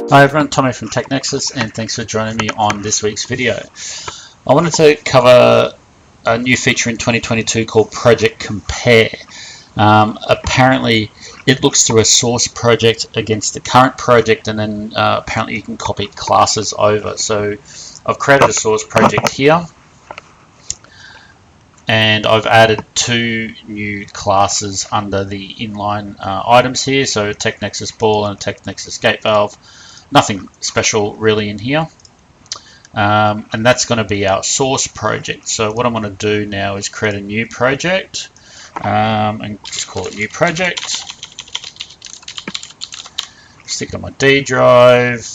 Hi everyone, Tommy from TechNexus, and thanks for joining me on this week's video. I wanted to cover a new feature in 2022 called Project Compare. Apparently it looks through a source project against the current project, and then apparently you can copy classes over. So I've created a source project here, and I've added two new classes under the inline items here. So a TechNexus ball and a TechNexus gate valve. Nothing special really in here, and that's going to be our source project. So what I'm going to do now is create a new project and just call it new project. Stick it on my D drive,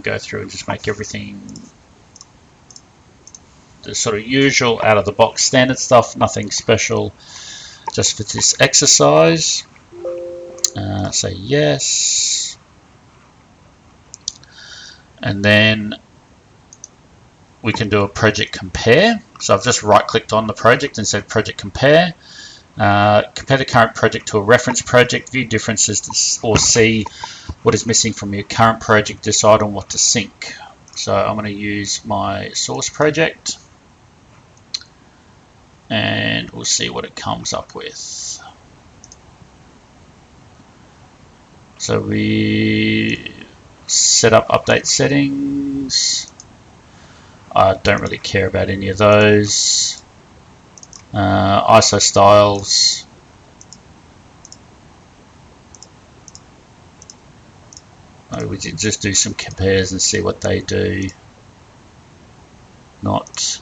go through and just make everything the sort of usual out of the box standard stuff, nothing special just for this exercise. Say yes. And then we can do a project compare. So I've just right clicked on the project and said project compare. Compare the current project to a reference project, view differences or see what is missing from your current project, decide on what to sync. So I'm going to use my source project and we'll see what it comes up with. So we set up update settings. I don't really care about any of those. ISO styles. We just do some compares and see what they do. Not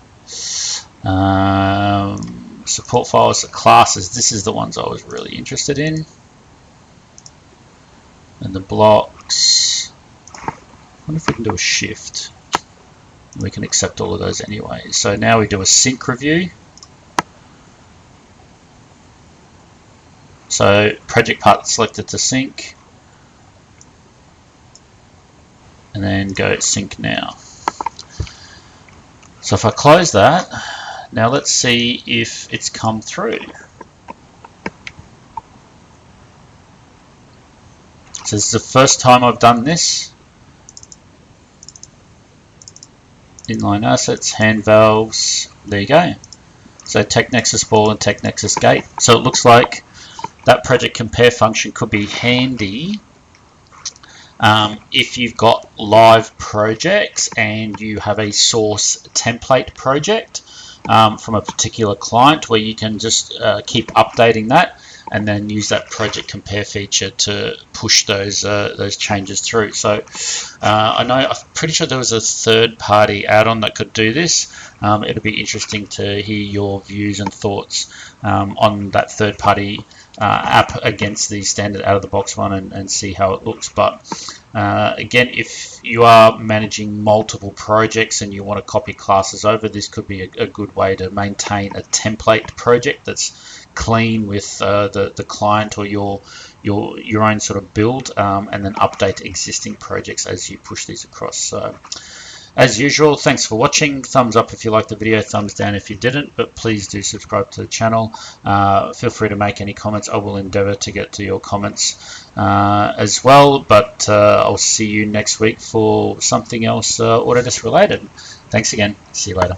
support files for classes. This is the ones I was really interested in. And the blocks. I wonder if we can do a shift. We can accept all of those anyway. So now we do a sync review. So project part selected to sync. And then go sync now. So if I close that, now let's see if it's come through. So this is the first time I've done this. Inline assets, hand valves, there you go. So TechNexus ball and TechNexus gate. So it looks like that project compare function could be handy if you've got live projects and you have a source template project from a particular client, where you can just keep updating that and then use that project compare feature to push those changes through. So I'm pretty sure there was a third-party add-on that could do this. It'll be interesting to hear your views and thoughts on that third-party app against the standard out-of-the-box one, and see how it looks. But again, if you are managing multiple projects and you want to copy classes over, this could be a good way to maintain a template project that's clean with the client or your own sort of build, and then update existing projects as you push these across. So as usual, thanks for watching. Thumbs up if you liked the video, thumbs down if you didn't, but please do subscribe to the channel. Feel free to make any comments. I will endeavor to get to your comments as well, but I'll see you next week for something else Autodesk related. Thanks again. See you later.